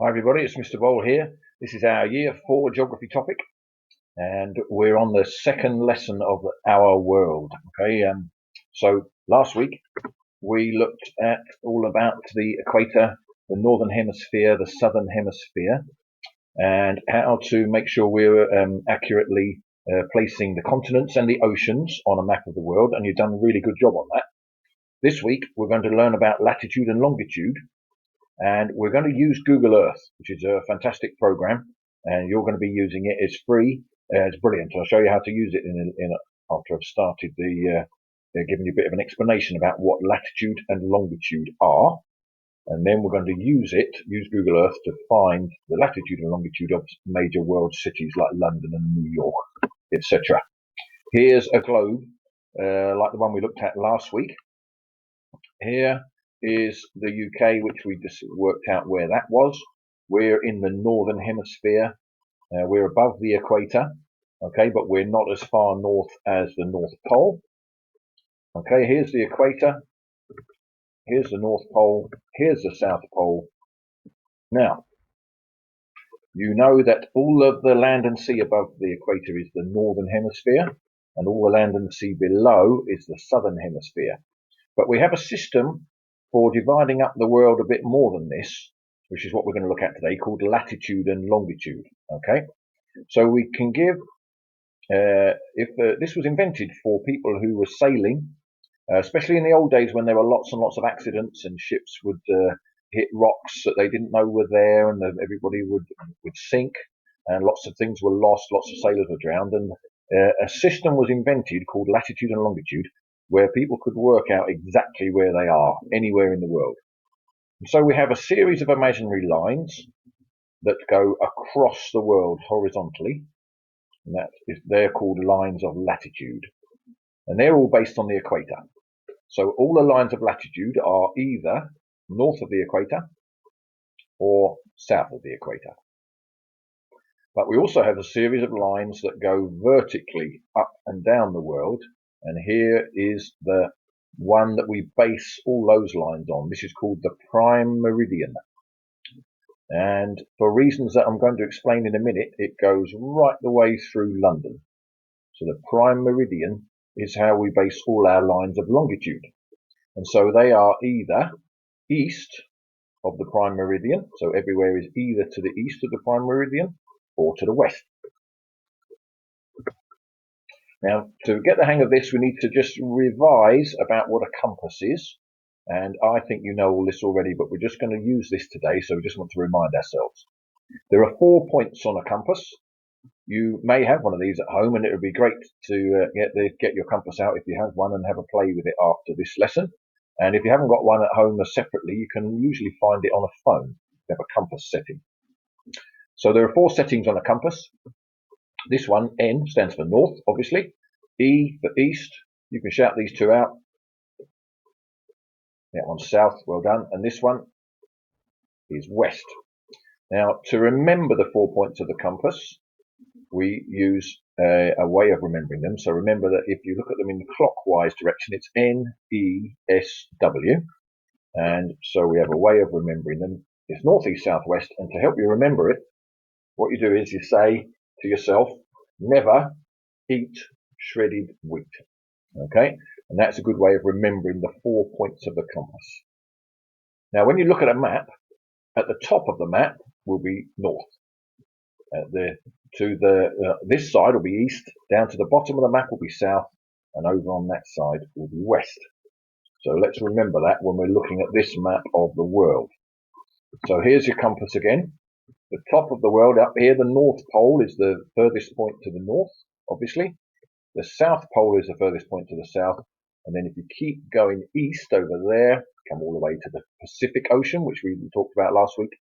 Hi everybody, it's Mr. Boll here. This is our Year 4 geography topic and we're on the second lesson of our world. So last week we looked at all about the equator, the northern hemisphere, the southern hemisphere, and how to make sure we're accurately placing the continents and the oceans on a map of the world, and you've done a really good job on that. This week we're going to learn about latitude and longitude. And we're going to use Google Earth, which is a fantastic program, and you're going to be using it. It's free. It's brilliant. I'll show you how to use it after I've started giving you a bit of an explanation about what latitude and longitude are. And then we're going to use Google Earth to find the latitude and longitude of major world cities like London and New York, etc. Here's a globe like the one we looked at last week. Here is the UK, which we just worked out where that was. We're in the northern hemisphere. We're above the equator, okay, but we're not as far north as the North Pole. Okay, here's the equator. Here's the North Pole. Here's the South Pole. Now, you know that all of the land and sea above the equator is the northern hemisphere, and all the land and sea below is the southern hemisphere. But we have a system for dividing up the world a bit more than this, which is what we're going to look at today, called latitude and longitude. Okay, so we can give, this was invented for people who were sailing, especially in the old days when there were lots and lots of accidents and ships would hit rocks that they didn't know were there, and everybody would sink, and lots of things were lost, lots of sailors were drowned, and a system was invented called latitude and longitude, where people could work out exactly where they are, anywhere in the world. And so we have a series of imaginary lines that go across the world horizontally, and they're called lines of latitude. And they're all based on the equator. So all the lines of latitude are either north of the equator or south of the equator. But we also have a series of lines that go vertically up and down the world, and here is the one that we base all those lines on. This is called the prime meridian. And for reasons that I'm going to explain in a minute, it goes right the way through London. So the prime meridian is how we base all our lines of longitude. And so they are either east of the prime meridian, so everywhere is either to the east of the prime meridian or to the west. Now, to get the hang of this, we need to just revise about what a compass is. And I think you know all this already, but we're just going to use this today, so we just want to remind ourselves. There are 4 points on a compass. You may have one of these at home, and it would be great to get your compass out if you have one and have a play with it after this lesson. And if you haven't got one at home separately, you can usually find it on a phone. You have a compass setting. So there are 4 settings on a compass. This one, N, stands for north, obviously. E for east. You can shout these 2 out. That one's south, well done. And this one is west. Now, to remember the 4 points of the compass, we use a way of remembering them. So remember that if you look at them in the clockwise direction, it's N, E, S, W. And so we have a way of remembering them. It's north, east, south, west. And to help you remember it, what you do is you say to yourself, never eat shredded wheat. Okay? And that's a good way of remembering the 4 points of the compass. Now, when you look at a map, at the top of the map will be north. This side will be east, down to the bottom of the map will be south, and over on that side will be west. So let's remember that when we're looking at this map of the world. So here's your compass again. The top of the world up here, the North Pole is the furthest point to the north, obviously. The South Pole is the furthest point to the south. And then if you keep going east over there, come all the way to the Pacific Ocean, which we talked about last week.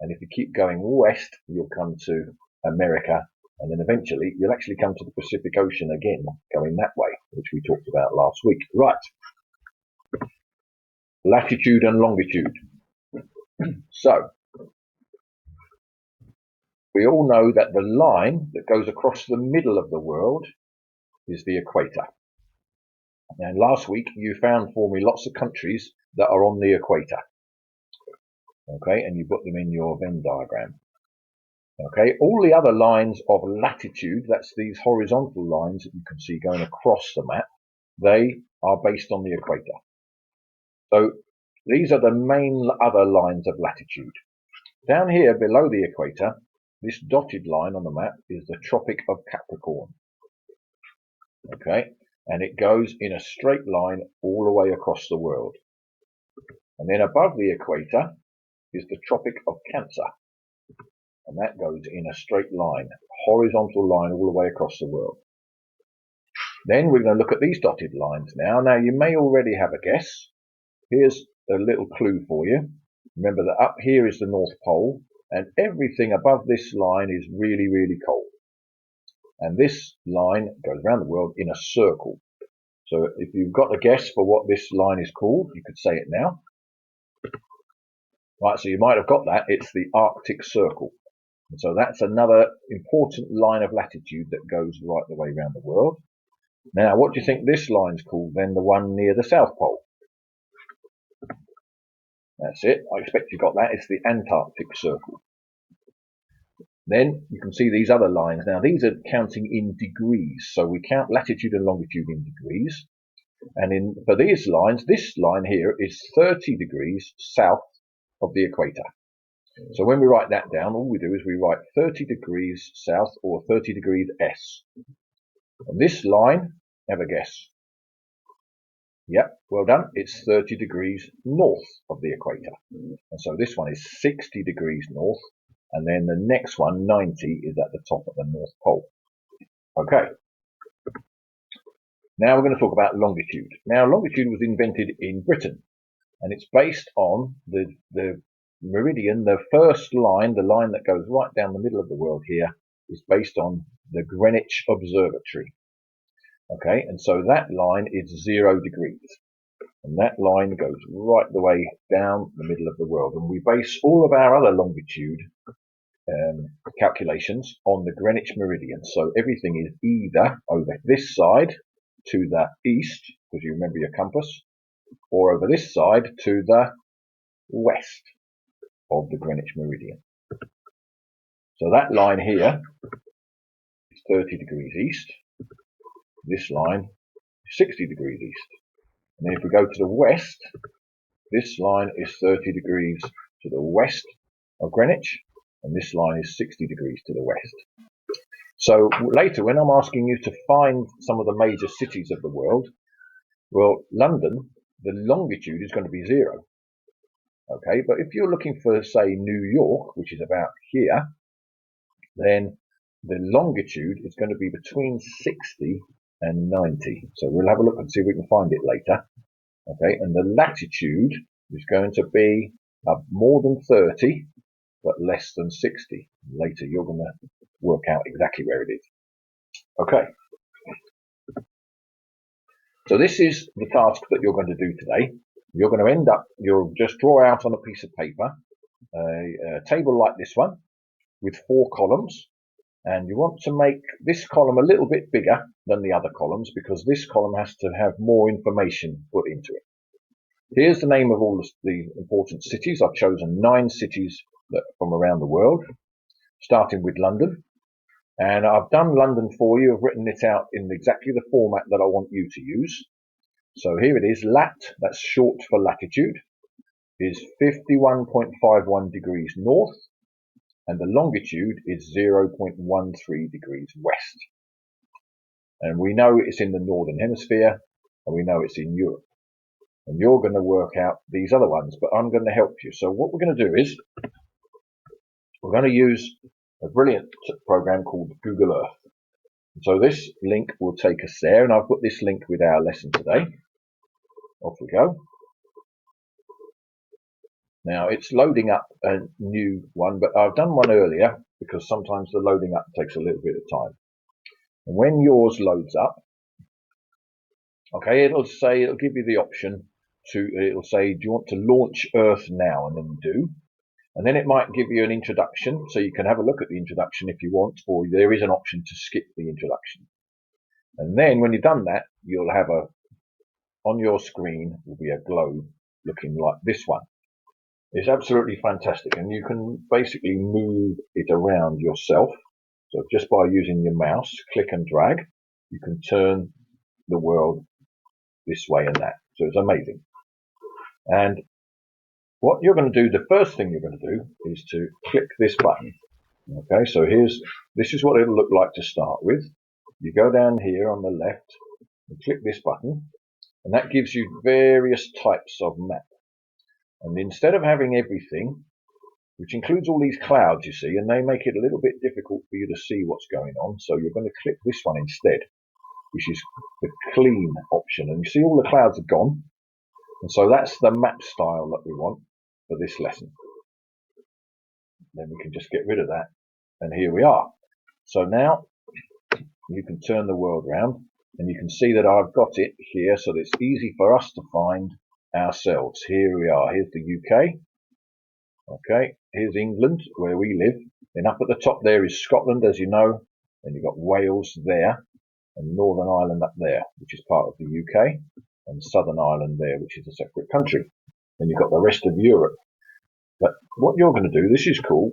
And if you keep going west, you'll come to America, and then eventually you'll actually come to the Pacific Ocean again, going that way, which we talked about last week. Right. Latitude and longitude. So, we all know that the line that goes across the middle of the world is the equator. And last week you found for me lots of countries that are on the equator. Okay, and you put them in your Venn diagram. Okay, all the other lines of latitude, that's these horizontal lines that you can see going across the map, they are based on the equator. So these are the main other lines of latitude. Down here below the equator, this dotted line on the map is the Tropic of Capricorn. Okay, and it goes in a straight line all the way across the world. And then above the equator is the Tropic of Cancer, and that goes in a straight line, horizontal line all the way across the world. Then we're going to look at these dotted lines now. Now you may already have a guess. Here's a little clue for you. Remember that up here is the North Pole, and everything above this line is really, really cold. And this line goes around the world in a circle. So if you've got a guess for what this line is called, you could say it now. Right, so you might have got that. It's the Arctic Circle. And so that's another important line of latitude that goes right the way around the world. Now, what do you think this line's called then, the one near the South Pole? That's it. I expect you got that. It's the Antarctic Circle. Then you can see these other lines. Now, these are counting in degrees. So we count latitude and longitude in degrees. And for these lines, this line here is 30 degrees south of the equator. So when we write that down, all we do is we write 30 degrees south or 30 degrees S. And this line, have a guess. Yep, well done. It's 30 degrees north of the equator. And so this one is 60 degrees north. And then the next one, 90, is at the top of the North Pole. Okay. Now we're going to talk about longitude. Now, longitude was invented in Britain. And it's based on the meridian, the first line, the line that goes right down the middle of the world here, is based on the Greenwich Observatory. Okay, and so that line is 0 degrees. And that line goes right the way down the middle of the world. And we base all of our other longitude calculations on the Greenwich meridian. So everything is either over this side to the east, because you remember your compass, or over this side to the west of the Greenwich meridian. So that line here is 30 degrees east. This line is 60 degrees east. And then if we go to the west, this line is 30 degrees to the west of Greenwich, and this line is 60 degrees to the west. So later, when I'm asking you to find some of the major cities of the world, well, London, the longitude is going to be 0. Okay, but if you're looking for, say, New York, which is about here, then the longitude is going to be between 60 and 90. So we'll have a look and see if we can find it later. Okay, and the latitude is going to be more than 30, but less than 60. Later, you're going to work out exactly where it is. Okay. So this is the task that you're going to do today. You're going to end up, you'll just draw out on a piece of paper a table like this one with 4 columns. And you want to make this column a little bit bigger than the other columns because this column has to have more information put into it. Here's the name of all the important cities. I've chosen 9 cities from around the world, starting with London. And I've done London for you. I've written it out in exactly the format that I want you to use. So here it is. Lat, that's short for latitude, is 51.51 degrees north. And the longitude is 0.13 degrees west. And we know it's in the northern hemisphere, and we know it's in Europe. And you're going to work out these other ones, but I'm going to help you. So what we're going to do is we're going to use a brilliant program called Google Earth. So this link will take us there, and I've put this link with our lesson today. Off we go. Now it's loading up a new one, but I've done one earlier because sometimes the loading up takes a little bit of time. And when yours loads up, okay, it'll give you the option it'll say, do you want to launch Earth now? And then you do. And then it might give you an introduction, so you can have a look at the introduction if you want, or there is an option to skip the introduction. And then when you've done that, you'll have on your screen will be a globe looking like this one. It's absolutely fantastic, and you can basically move it around yourself. So just by using your mouse, click and drag, you can turn the world this way and that. So it's amazing. And what you're going to do, the first thing you're going to do is to click this button. Okay, so this is what it'll look like to start with. You go down here on the left and click this button, and that gives you various types of map. And instead of having everything, which includes all these clouds you see, and they make it a little bit difficult for you to see what's going on, so you're going to click this one instead, which is the clean option. And you see all the clouds are gone, and so that's the map style that we want for this lesson. Then we can just get rid of that, and here we are. So now you can turn the world around, and you can see that I've got it here so that it's easy for us to find ourselves. Here we are. Here's the UK. Okay, here's England, where we live. Then up at the top there is Scotland, as you know. Then you've got Wales there, and Northern Ireland up there, which is part of the UK, and Southern Ireland there, which is a separate country. Then you've got the rest of Europe. But what you're going to do, this is cool.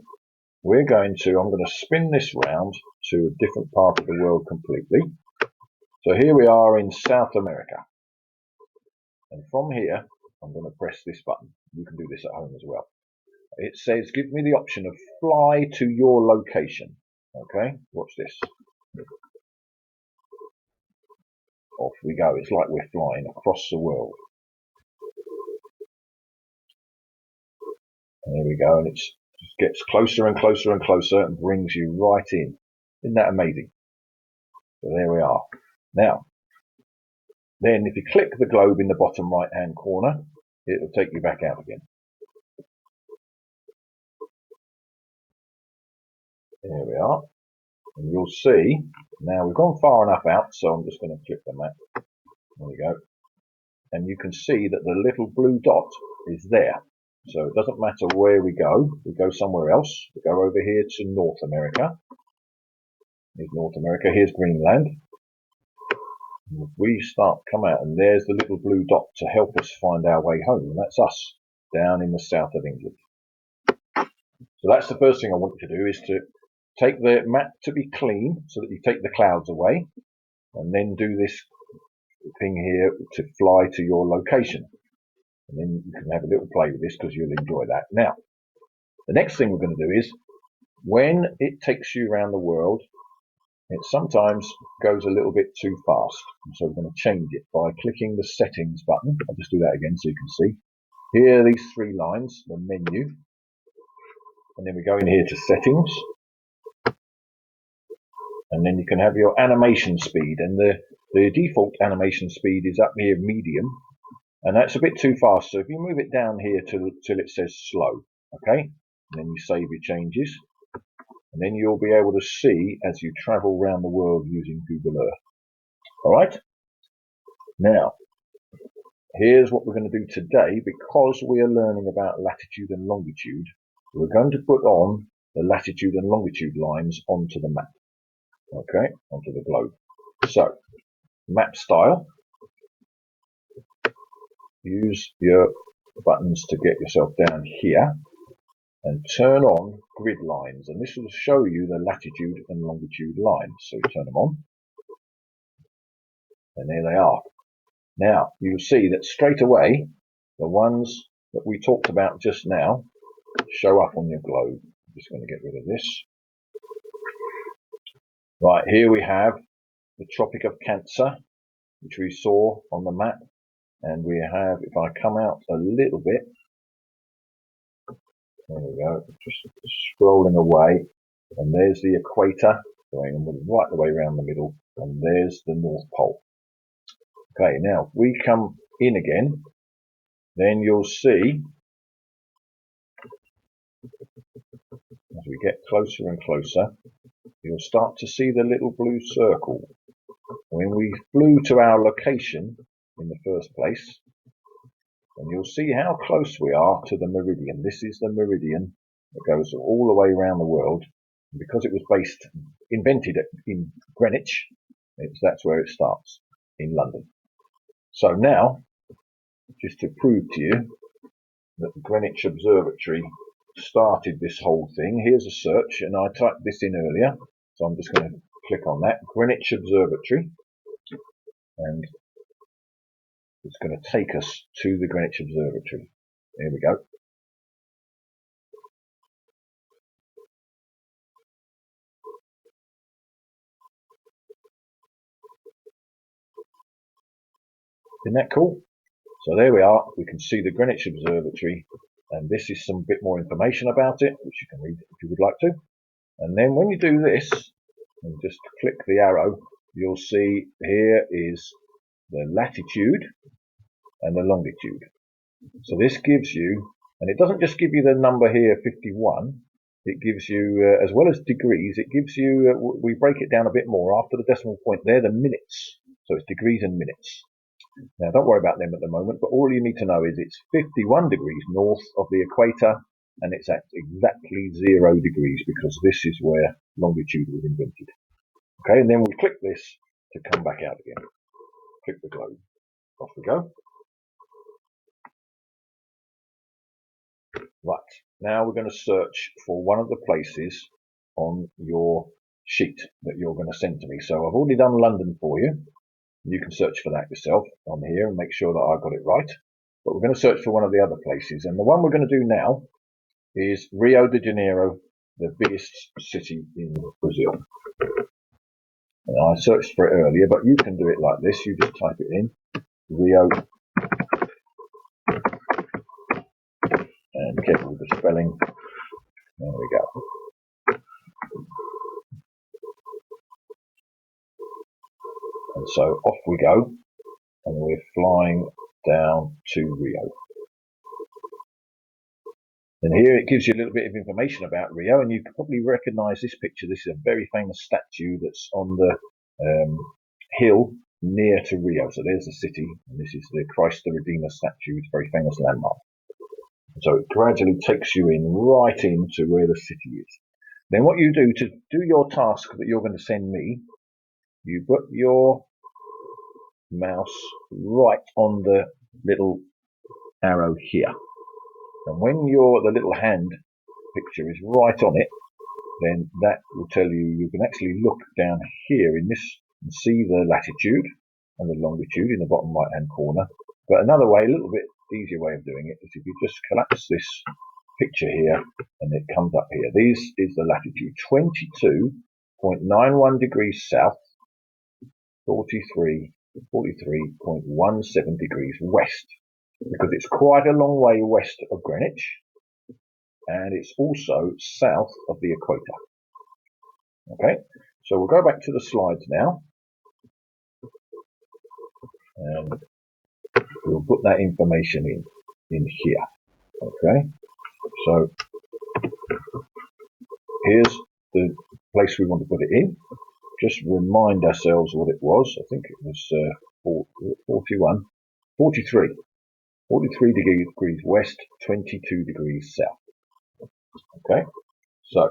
I'm going to spin this round to a different part of the world completely. So here we are in South America. And from here, I'm going to press this button. You can do this at home as well. It says, give me the option of fly to your location. Okay, watch this. Off we go. It's like we're flying across the world. And there we go. And it just gets closer and closer and closer and brings you right in. Isn't that amazing? So there we are. Now, then if you click the globe in the bottom right hand corner, it'll take you back out again. There we are. And you'll see, now we've gone far enough out, so I'm just going to click the map. There we go. And you can see that the little blue dot is there. So it doesn't matter where we go somewhere else. We go over here to North America. Here's North America, here's Greenland. And if we come out, and there's the little blue dot to help us find our way home, and that's us, down in the south of England. So that's the first thing I want you to do, is to take the map to be clean, so that you take the clouds away, and then do this thing here to fly to your location. And then you can have a little play with this because you'll enjoy that. Now, the next thing we're going to do is, when it takes you around the world, it sometimes goes a little bit too fast. And so we're going to change it by clicking the settings button. I'll just do that again so you can see. Here are these three lines, the menu. And then we go in here to settings. And then you can have your animation speed. And the default animation speed is up here, medium. And that's a bit too fast. So if you move it down here till it says slow, okay? And then you save your changes. And then you'll be able to see as you travel around the world using Google Earth. All right? Now, here's what we're going to do today. Because we are learning about latitude and longitude, we're going to put on the latitude and longitude lines onto the map. Okay? Onto the globe. So, map style. Use your buttons to get yourself down here. And turn on grid lines, and this will show you the latitude and longitude lines. So you turn them on, and there they are. Now you'll see that straight away the ones that we talked about just now show up on your globe. I'm just going to get rid of this. Right, here we have the Tropic of Cancer, which we saw on the map, and we have, if I come out a little bit, there we go, just scrolling away, and there's the equator going right the way around the middle, and there's the North Pole. Okay, now if we come in again, then you'll see, as we get closer and closer, you'll start to see the little blue circle. When we flew to our location in the first place, and you'll see how close we are to the meridian. This is the meridian that goes all the way around the world. And because it was invented in Greenwich, that's where it starts, in London. So now, just to prove to you, that the Greenwich Observatory started this whole thing. Here's a search, and I typed this in earlier, so I'm just going to click on that, Greenwich Observatory, and it's going to take us to the Greenwich Observatory. There we go. Isn't that cool? So there we are. We can see the Greenwich Observatory, and this is some bit more information about it, which you can read if you would like to. And then when you do this, and just click the arrow, you'll see here is the latitude and the longitude. So this gives you, and it doesn't just give you the number here, 51. It gives you, as well as degrees, it gives you, we break it down a bit more. After the decimal point, they're the minutes. So it's degrees and minutes. Now, don't worry about them at the moment, but all you need to know is it's 51 degrees north of the equator, and it's at exactly 0 degrees, because this is where longitude was invented. Okay, and then we click this to come back out again. Click the globe. Off we go. Right, now we're going to search for one of the places on your sheet that you're going to send to me. So I've already done London for you. You can search for that yourself on here and make sure that I got it right. But we're going to search for one of the other places. And the one we're going to do now is Rio de Janeiro, the biggest city in Brazil. And I searched for it earlier, but you can do it like this. You just type it in, Rio, and be careful with the spelling. There we go. And so off we go, and we're flying down to Rio. And here it gives you a little bit of information about Rio, and you can probably recognize this picture. This is a very famous statue that's on the hill near to Rio. So there's the city, and this is the Christ the Redeemer statue. It's a very famous landmark. So it gradually takes you in right into where the city is. Then what you do to do your task that you're going to send me, you put your mouse right on the little arrow here. And when the little hand picture is right on it, then that will tell you can actually look down here in this and see the latitude and the longitude in the bottom right hand corner. But another way, a little bit easier way of doing it, is if you just collapse this picture here and it comes up here. This is the latitude, 22.91 degrees south, 43.17 degrees west, because it's quite a long way west of Greenwich, and it's also south of the equator. Okay, so we'll go back to the slides now, and we'll put that information in here. Okay, so here's the place we want to put it in. Just remind ourselves what it was. I think it was 43 degrees west, 22 degrees south. Okay, so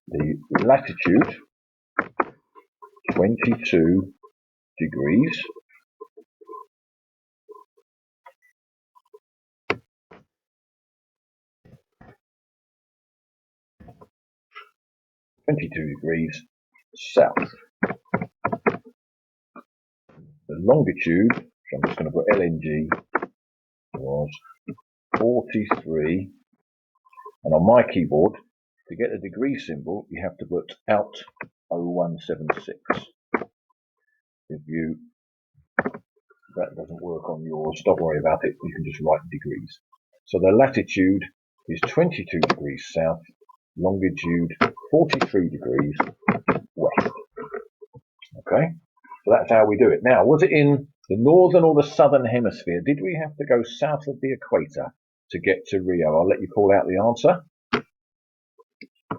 the latitude, 22 degrees, south. The longitude, which I'm just going to put LNG, was 43, and on my keyboard, to get a degree symbol, you have to put out 0176. If that doesn't work on yours, don't worry about it, you can just write degrees. So the latitude is 22 degrees south, longitude 43 degrees west. Okay, so that's how we do it. Now, was it in the northern or the southern hemisphere? Did we have to go south of the equator to get to Rio? I'll let you call out the answer.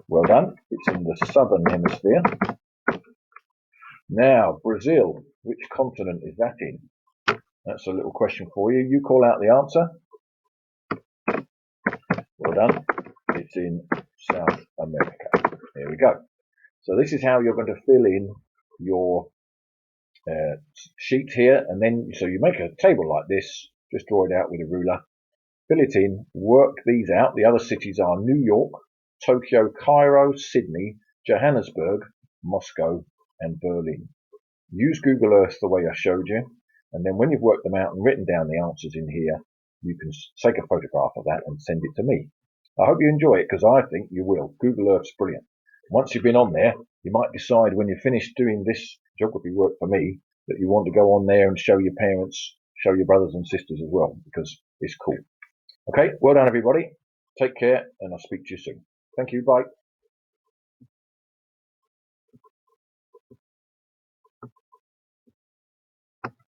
Well done. It's in the southern hemisphere. Now, Brazil, which continent is that in? That's a little question for you. You call out the answer. Well done. It's in South America. There we go. So this is how you're going to fill in your sheet here, and then so you make a table like this, Just draw it out with a ruler. Fill it in, work these out. The other cities are New York, Tokyo, Cairo, Sydney, Johannesburg, Moscow, and Berlin. Use Google Earth the way I showed you, and then when you've worked them out and written down the answers in here, you can take a photograph of that and send it to me. I hope you enjoy it, because I think you will. Google Earth's brilliant. Once you've been on there, you might decide when you're finished doing this geography work for me that you want to go on there and show your parents, show your brothers and sisters as well, because it's cool. Okay, well done everybody. Take care, and I'll speak to you soon. Thank you, bye.